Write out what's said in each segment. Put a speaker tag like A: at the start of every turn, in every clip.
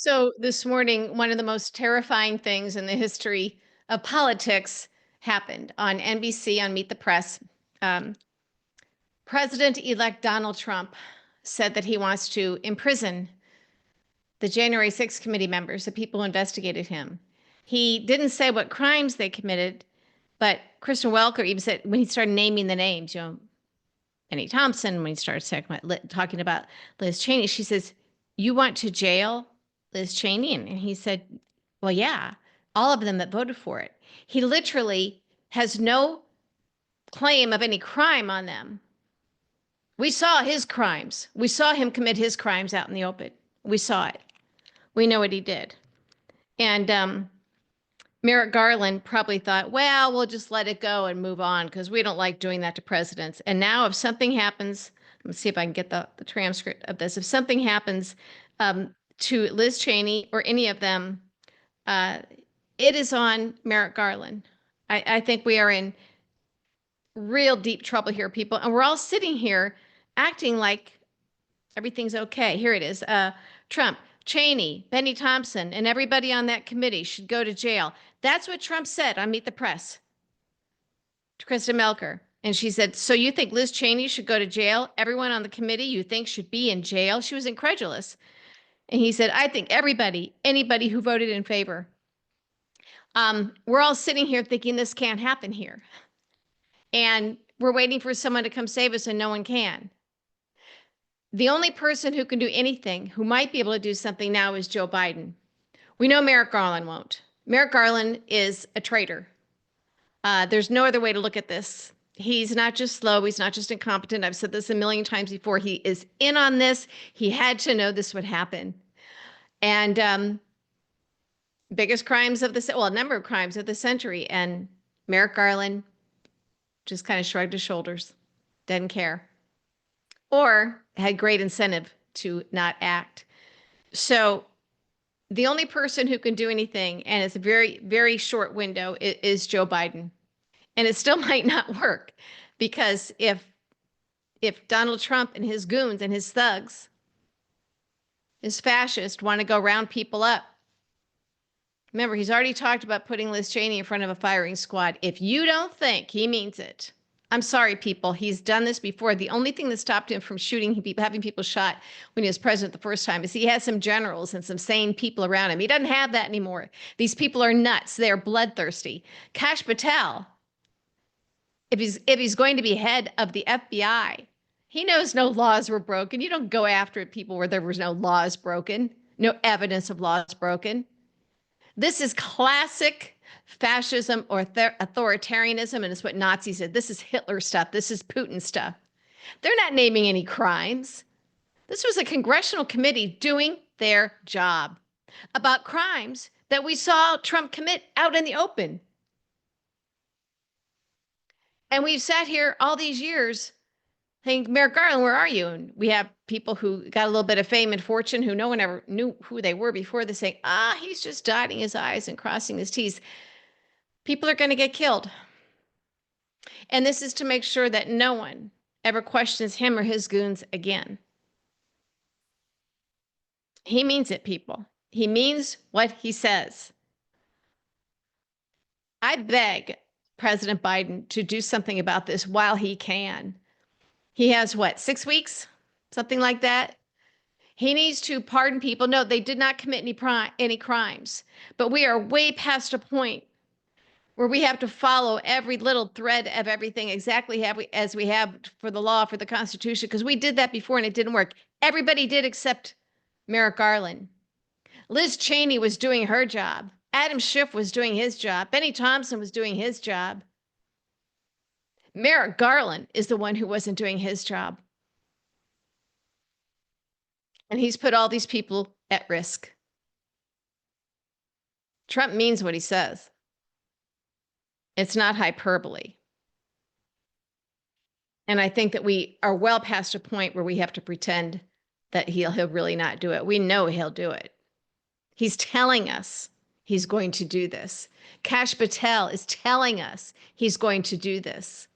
A: So this morning, one of the most terrifying things in the history of politics happened on NBC on Meet the Press. Um, President-elect Donald Trump said that he wants to imprison the January 6th committee members, the people who investigated him. He didn't say what crimes they committed, but Kristen Welker even said when he started naming the names, Benny Thompson, when he started talking about Liz Cheney, she says, "You want to jail Liz Cheney?" And he said, "Well, yeah, all of them that voted for it." He literally has no claim of any crime on them. We saw his crimes. We saw him commit his crimes out in the open. We saw it. We know what he did. And Merrick Garland probably thought, well, we'll just let it go and move on because we don't like doing that to presidents. And now if something happens, let's see if I can get the transcript of this. If something happens to Liz Cheney or any of them, uh, it is on Merrick Garland. I think we are in real deep trouble here, people. And we're all sitting here acting like everything's okay. Here it is. Trump, Cheney, Benny Thompson, and everybody on that committee should go to jail. That's what Trump said on Meet the Press to Kristen Melker. And she said, so you think Liz Cheney should go to jail? Everyone on the committee you think should be in jail? She was incredulous. And he said, I think everybody, anybody who voted in favor. We're all sitting here thinking this can't happen here. And we're waiting for someone to come save us and no one can. The only person who can do anything, who might be able to do something now, is Joe Biden. We know Merrick Garland won't. Merrick Garland is a traitor. There's no other way to look at this. He's not just slow. He's not just incompetent. I've said this a million times before. He is in on this. He had to know this would happen. And biggest crimes of the, well, a number of crimes of the century. And Merrick Garland just kind of shrugged his shoulders, didn't care, or had great incentive to not act. So the only person who can do anything, and it's a very, very short window, is Joe Biden. And it still might not work because if Donald Trump and his goons and his thugs, his fascists, want to go round people up, remember, he's already talked about putting Liz Cheney in front of a firing squad. If you don't think he means it, I'm sorry, people. He's done this before. The only thing that stopped him from having people shot when he was president the first time is he had some generals and some sane people around him. He doesn't have that anymore. These people are nuts. They're bloodthirsty. Kash Patel, if he's going to be head of the FBI, he knows no laws were broken. You don't go after people where there was no laws broken, no evidence of laws broken. This is classic fascism or authoritarianism, and it's what Nazis did. This is Hitler stuff. This is Putin stuff. They're not naming any crimes. This was a congressional committee doing their job about crimes that we saw Trump commit out in the open. And we've sat here all these years saying, Merrick Garland, where are you? And we have people who got a little bit of fame and fortune who no one ever knew who they were before. They say, he's just dotting his I's and crossing his T's. People are going to get killed. And this is to make sure that no one ever questions him or his goons again. He means it, people. He means what he says. I beg President Biden to do something about this while he can. He has what, 6 weeks? Something like that. He needs to pardon people. No, they did not commit any crimes, but we are way past a point where we have to follow every little thread of everything exactly as we have for the law, for the Constitution, because we did that before and it didn't work. Everybody did except Merrick Garland. Liz Cheney was doing her job. Adam Schiff was doing his job. Benny Thompson was doing his job. Merrick Garland is the one who wasn't doing his job. And he's put all these people at risk. Trump means what he says. It's not hyperbole. And I think that we are well past a point where we have to pretend that he'll really not do it. We know he'll do it. He's telling us he's going to do this. Kash Patel is telling us he's going to do this.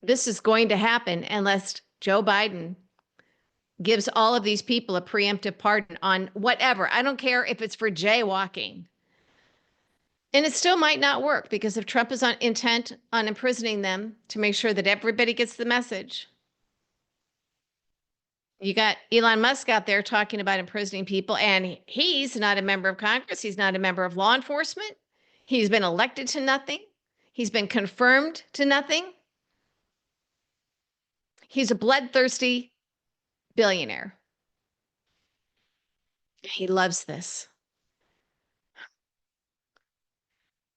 A: This is going to happen unless Joe Biden gives all of these people a preemptive pardon on whatever. I don't care if it's for jaywalking. And it still might not work because if Trump is on intent on imprisoning them to make sure that everybody gets the message, you got Elon Musk out there talking about imprisoning people, and he's not a member of Congress. He's not a member of law enforcement. He's been elected to nothing. He's been confirmed to nothing. He's a bloodthirsty billionaire. He loves this.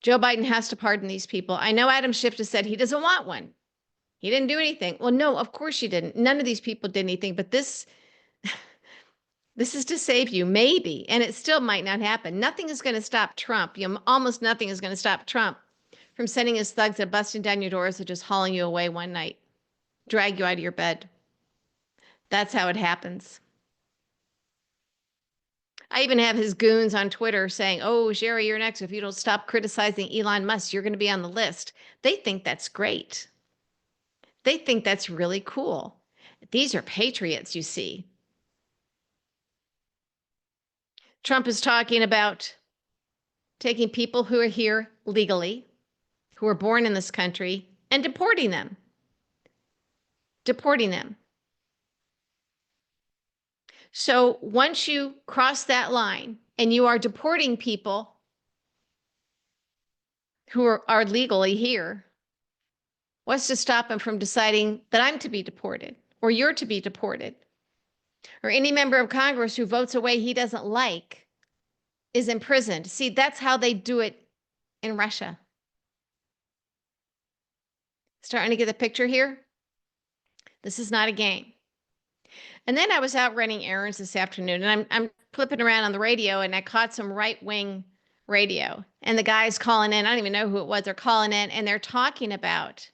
A: Joe Biden has to pardon these people. I know Adam Schiff has said he doesn't want one. He didn't do anything. Well, no, of course you didn't. None of these people did anything, but this is to save you, maybe, and it still might not happen. Nothing is going to stop Trump. Almost nothing is going to stop Trump from sending his thugs and busting down your doors and just hauling you away one night, drag you out of your bed. That's how it happens. I even have his goons on Twitter saying, "Oh, Sherry, you're next. If you don't stop criticizing Elon Musk, you're going to be on the list." They think that's great. They think that's really cool. These are patriots, you see. Trump is talking about taking people who are here legally, who were born in this country, and deporting them. Deporting them. So once you cross that line and you are deporting people who are legally here, what's to stop them from deciding that I'm to be deported or you're to be deported? Or any member of Congress who votes a way he doesn't like is imprisoned. See, that's how they do it in Russia. Starting to get the picture here? This is not a game. And then I was out running errands this afternoon, and I'm flipping around on the radio, and I caught some right-wing radio. And the guy's calling in. I don't even know who it was. They're calling in, and they're talking about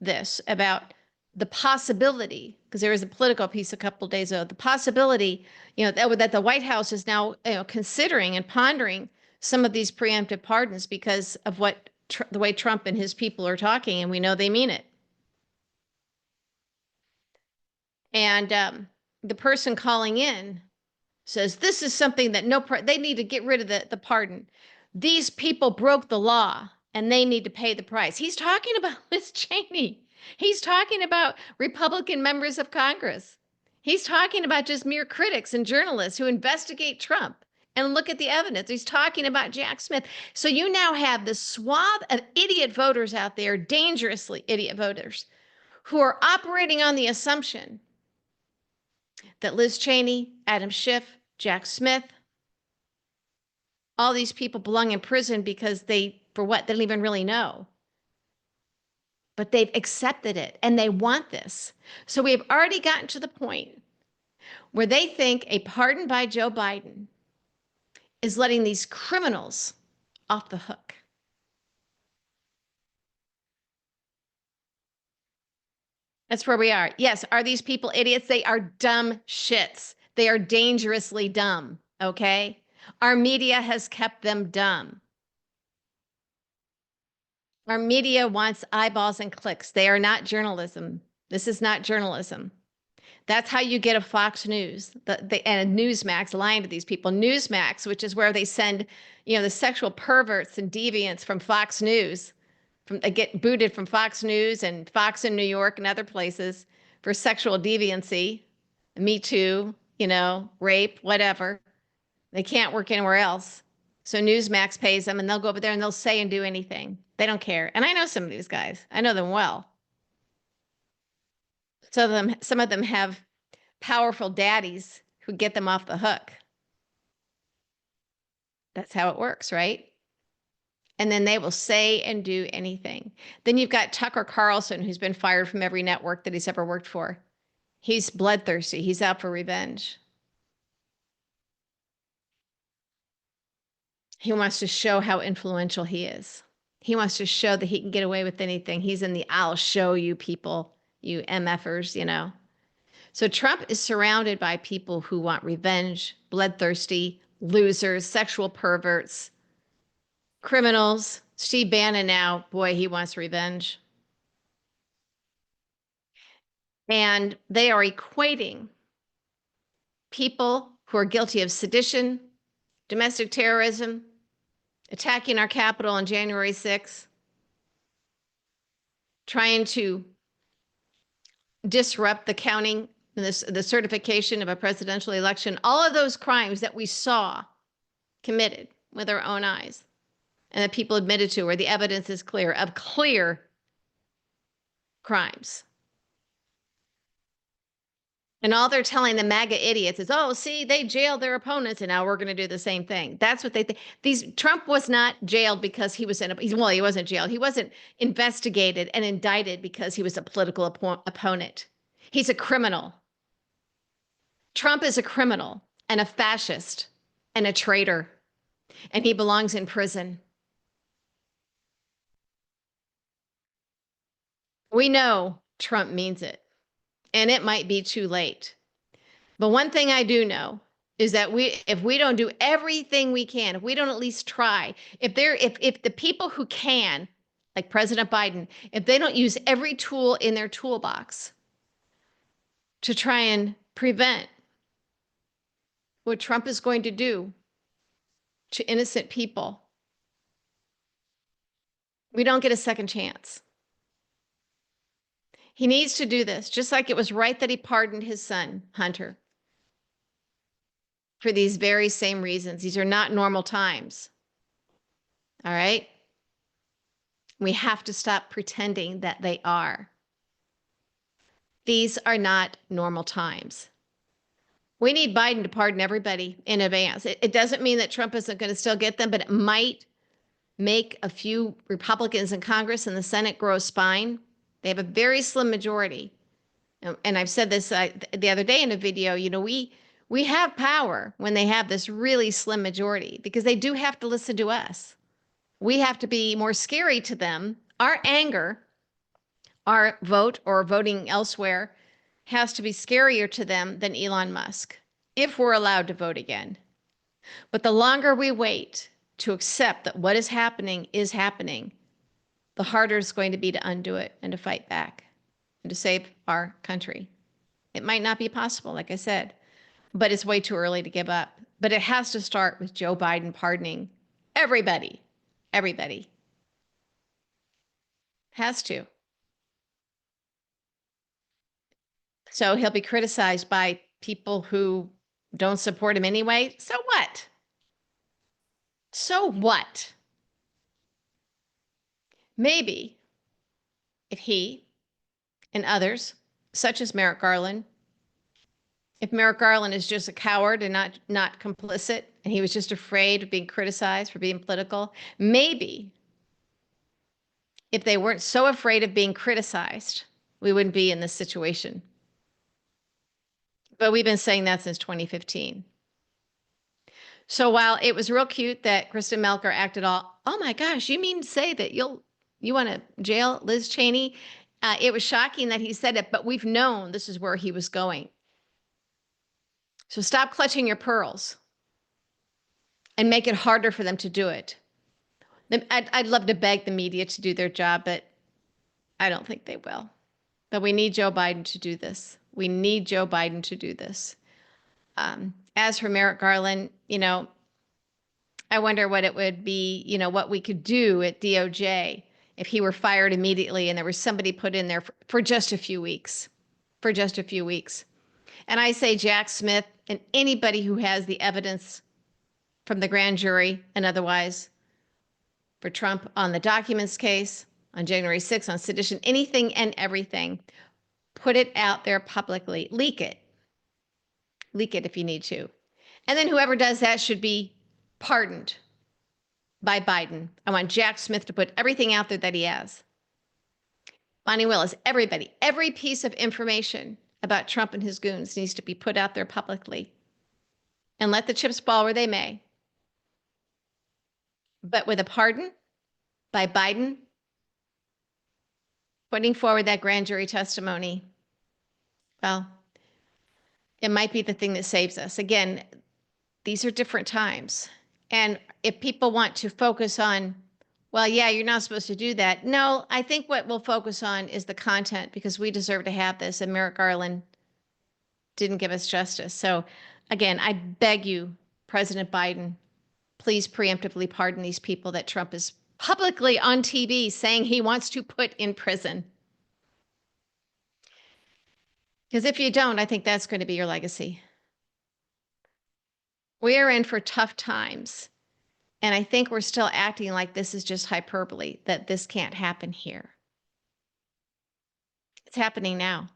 A: this, about the possibility, because there was a Politico piece a couple of days ago, the possibility, that the White House is now, considering and pondering some of these preemptive pardons because of the way Trump and his people are talking, and we know they mean it. And the person calling in says, this is something that they need to get rid of the pardon. These people broke the law and they need to pay the price. He's talking about Liz Cheney. He's talking about Republican members of Congress. He's talking about just mere critics and journalists who investigate Trump and look at the evidence. He's talking about Jack Smith. So you now have this swath of idiot voters out there, dangerously idiot voters, who are operating on the assumption that Liz Cheney, Adam Schiff, Jack Smith, all these people belong in prison because for what? They don't even really know. But they've accepted it and they want this. So we have already gotten to the point where they think a pardon by Joe Biden is letting these criminals off the hook. That's where we are. Yes, are these people idiots? They are dumb shits. They are dangerously dumb, okay? Our media has kept them dumb. Our media wants eyeballs and clicks. They are not journalism. This is not journalism. That's how you get a Fox News and a Newsmax lying to these people. Newsmax, which is where they send, the sexual perverts and deviants from Fox News. They get booted from Fox News and Fox in New York and other places for sexual deviancy, Me Too, rape, whatever. They can't work anywhere else. So Newsmax pays them and they'll go over there and they'll say and do anything. They don't care. And I know some of these guys. I know them well. Some of them have powerful daddies who get them off the hook. That's how it works, right? And then they will say and do anything. Then you've got Tucker Carlson, who's been fired from every network that he's ever worked for. He's bloodthirsty. He's out for revenge. He wants to show how influential he is. He wants to show that he can get away with anything. He's in the I'll show you people, you MFers, So Trump is surrounded by people who want revenge, bloodthirsty, losers, sexual perverts, criminals. Steve Bannon now, boy, he wants revenge. And they are equating people who are guilty of sedition, domestic terrorism, attacking our Capitol on January 6th, trying to disrupt the counting, the certification of a presidential election, all of those crimes that we saw committed with our own eyes and that people admitted to, where the evidence is clear of clear crimes. And all they're telling the MAGA idiots is, oh, see, they jailed their opponents and now we're going to do the same thing. That's what they think. Trump was not jailed because he was well, he wasn't jailed. He wasn't investigated and indicted because he was a political opponent. He's a criminal. Trump is a criminal and a fascist and a traitor, and he belongs in prison. We know Trump means it, and it might be too late. But one thing I do know is that if we don't do everything we can, if we don't at least try, if the people who can, like President Biden, if they don't use every tool in their toolbox to try and prevent what Trump is going to do to innocent people, we don't get a second chance. He needs to do this, just like it was right that he pardoned his son, Hunter, for these very same reasons. These are not normal times. All right? We have to stop pretending that they are. These are not normal times. We need Biden to pardon everybody in advance. It doesn't mean that Trump isn't going to still get them, but it might make a few Republicans in Congress and the Senate grow a spine. They have a very slim majority. And I've said this the other day in a video, we have power when they have this really slim majority, because they do have to listen to us. We have to be more scary to them. Our anger, our vote or voting elsewhere, has to be scarier to them than Elon Musk, if we're allowed to vote again. But the longer we wait to accept that what is happening, the harder it's going to be to undo it and to fight back and to save our country. It might not be possible, like I said, but it's way too early to give up. But it has to start with Joe Biden pardoning everybody. Everybody. Has to. So he'll be criticized by people who don't support him anyway. So what? So what? Maybe if he and others, such as Merrick Garland, if Merrick Garland is just a coward and not complicit, and he was just afraid of being criticized for being political, maybe if they weren't so afraid of being criticized, we wouldn't be in this situation. But we've been saying that since 2015. So while it was real cute that Kristen Melker acted all, oh my gosh, you mean to say that you want to jail Liz Cheney? It was shocking that he said it, but we've known this is where he was going. So stop clutching your pearls and make it harder for them to do it. I'd love to beg the media to do their job, but I don't think they will. But we need Joe Biden to do this. We need Joe Biden to do this. As for Merrick Garland, I wonder what it would be, what we could do at DOJ if he were fired immediately and there was somebody put in there for just a few weeks, And I say Jack Smith and anybody who has the evidence from the grand jury and otherwise for Trump on the documents case, on January 6th, on sedition, anything and everything, put it out there publicly. Leak it. Leak it if you need to. And then whoever does that should be pardoned by Biden. I want Jack Smith to put everything out there that he has. Bonnie Willis, everybody, every piece of information about Trump and his goons needs to be put out there publicly. And let the chips fall where they may. But with a pardon by Biden, putting forward that grand jury testimony, well, it might be the thing that saves us. Again, these are different times. And if people want to focus on, well, yeah, you're not supposed to do that. No, I think what we'll focus on is the content, because we deserve to have this, and Merrick Garland didn't give us justice. So again, I beg you, President Biden, please preemptively pardon these people that Trump is publicly on TV saying he wants to put in prison. Because if you don't, I think that's going to be your legacy. We are in for tough times. And I think we're still acting like this is just hyperbole, that this can't happen here. It's happening now.